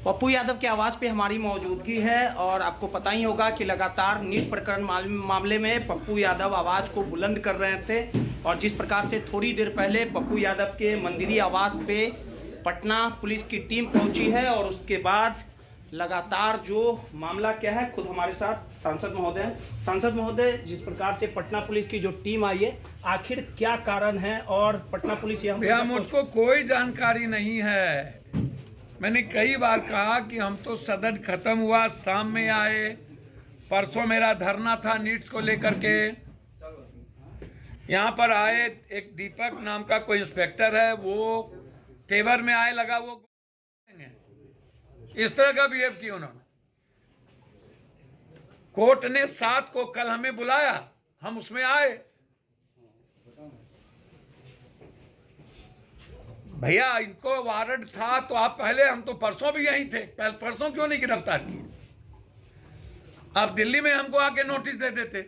पप्पू यादव के आवास पे हमारी मौजूदगी है और आपको पता ही होगा कि लगातार नीट प्रकरण मामले में पप्पू यादव आवाज़ को बुलंद कर रहे थे और जिस प्रकार से थोड़ी देर पहले पप्पू यादव के मंदिरी आवास पे पटना पुलिस की टीम पहुंची है और उसके बाद लगातार जो मामला क्या है, खुद हमारे साथ सांसद महोदय जिस प्रकार से पटना पुलिस की जो टीम आई है, आखिर क्या कारण है और पटना पुलिस यहाँ मुझको कोई जानकारी नहीं है। मैंने कई बार कहा कि हम तो सदन खत्म हुआ, शाम में आए। परसों मेरा धरना था नीट्स को लेकर के, यहाँ पर आए। एक दीपक नाम का कोई इंस्पेक्टर है, वो तेवर में आए, लगा वो इस तरह का बिहेव किया उन्होंने। कोर्ट ने 7 को कल हमें बुलाया, हम उसमें आए। भैया इनको वारंट था तो आप पहले, हम तो परसों भी यहीं थे, परसों क्यों नहीं गिरफ्तार किए? आप दिल्ली में हमको आके नोटिस दे देते।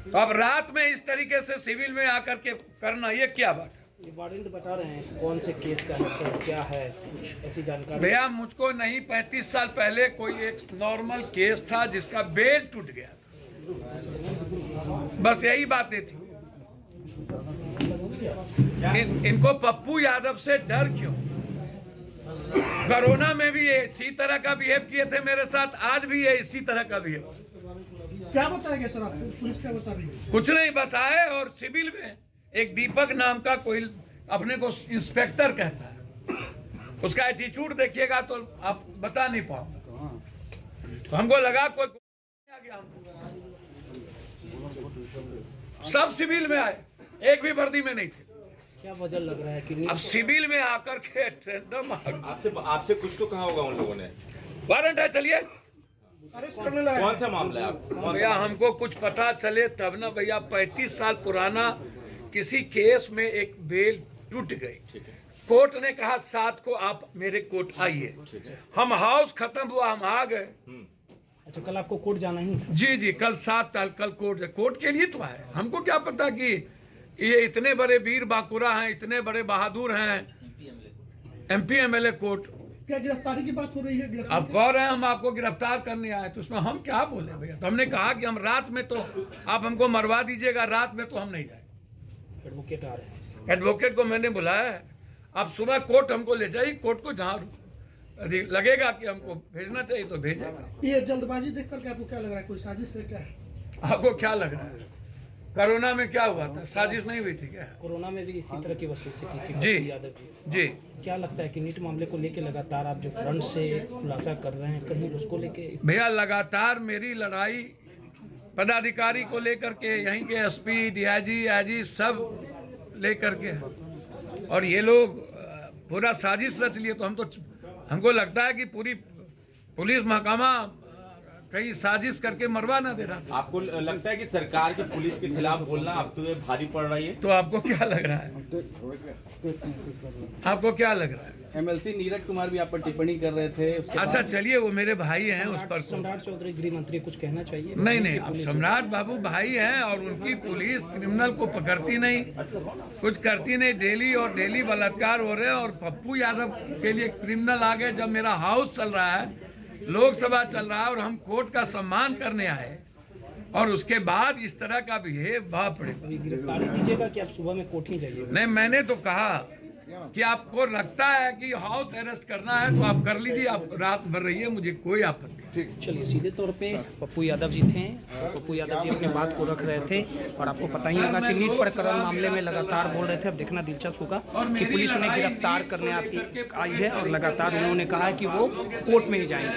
तो अब रात में इस तरीके से सिविल में आकर के करना, ये क्या बात है? ये वारंट बता रहे हैं कौन से केस का है सर, क्या है, कुछ ऐसी जानकारी? भैया मुझको नहीं, 35 साल पहले कोई एक नॉर्मल केस था जिसका बेल टूट गया, बस यही बातें थी। इनको पप्पू यादव से डर क्यों? कोरोना में भी ये इसी तरह का बिहेव किए थे मेरे साथ, आज भी ये इसी तरह का बिहेव। क्या बताएंगे सर आपको? पुलिस क्या बता रही है? कुछ नहीं, बस आए और सिविल में एक दीपक नाम का कोई अपने को इंस्पेक्टर कहता है, उसका एटीट्यूड देखिएगा तो आप बता नहीं पाओगे। तो हमको लगा कोई आ गया, सब सिविल में आए, एक भी वर्दी में नहीं थे। क्या वजह लग रहा है कि अब सिविल में आकर के ट्रेंडम आपसे कुछ तो कहा होगा उन लोगों ने? वारंट है, चलिए। अरेस्ट करने लगा। कौन सा मामला है आप? भैया हमको कुछ पता चले तब ना भैया। 35 साल पुराना किसी केस में एक बेल टूट गई, कोर्ट ने कहा 7 को आप मेरे कोर्ट आइए। हम हाउस खत्म हुआ, हम आ गए। अच्छा, कल आपको कोर्ट जाना ही था? जी, कल 7 तारीख कल कोर्ट के लिए तो आए। हमको क्या पता कि ये इतने बड़े वीर बांकुरा हैं, इतने बड़े बहादुर हैं। MP MLA court. क्या गिरफ्तारी की बात हो रही है? आप कह रहे हैं हम आपको गिरफ्तार करने आए, तो उसमें हम क्या बोले भैया? तो हमने कहा कि हम रात में, तो आप हमको मरवा दीजिएगा, रात में तो हम नहीं जाए। एडवोकेट आ रहे हैं, एडवोकेट को मैंने बुलाया है। आप सुबह कोर्ट हमको ले जाइए, कोर्ट को जहाँ लगेगा कि हमको भेजना चाहिए तो भेजेगा। ये जल्दबाजी देख करके आपको क्या लग रहा है? कोई साजिश है क्या है? आपको क्या लग रहा है? कोरोना में क्या हुआ था? साजिश नहीं हुई थी क्या? कोरोना में भी इसी तरह की वस्तुस्थिति थी जी यादव जी। क्या लगता है कि नीट मामले को लेकर लगातार आप जो फ्रंट से खुलासा कर रहे हैं, कहीं उसको लेके? भैया लगातार मेरी लड़ाई पदाधिकारी को लेकर के, यहीं के SP DIG AIG सब लेकर के, और ये लोग पूरा साजिश रच लिए। तो हमको लगता है कि पूरी पुलिस महकमा कहीं साजिश करके मरवा ना दे रहा। आपको लगता है कि सरकार की पुलिस के खिलाफ बोलना आप तो भारी पड़ रही है? तो आपको क्या लग रहा है? आपको क्या लग रहा है? MLC नीरज कुमार भी आप पर टिप्पणी कर रहे थे। अच्छा चलिए, वो मेरे भाई हैं, उस पर सम्राट चौधरी गृह मंत्री कुछ कहना चाहिए? नहीं, अब सम्राट बाबू भाई हैं और उनकी पुलिस क्रिमिनल को पकड़ती नहीं, कुछ करती नहीं। डेली बलात्कार हो रहे हैं और पप्पू यादव के लिए क्रिमिनल आ गए। जब मेरा हाउस चल रहा है, लोकसभा चल रहा है और हम कोर्ट का सम्मान करने आए, और उसके बाद इस तरह का बिहेव, बाप रे। अभी गिरफ्तारी दीजिएगा कि आप सुबह में कोर्ट ही जाइएगा? नहीं, मैंने तो कहा कि आपको लगता है कि हाउस अरेस्ट करना है तो आप कर लीजिए, आप रात भर रहिए, मुझे कोई आपत्ति नहीं। चलिए, सीधे तौर पे पप्पू यादव जी थे, पप्पू यादव जी अपने बात को रख रहे थे और आपको पता ही होगा कि नीट प्रकरण मामले में लगातार बोल रहे थे। अब देखना दिलचस्प होगा कि पुलिस उन्हें गिरफ्तार करने आई है और लगातार उन्होंने कहा कि वो कोर्ट में ही जाएंगे।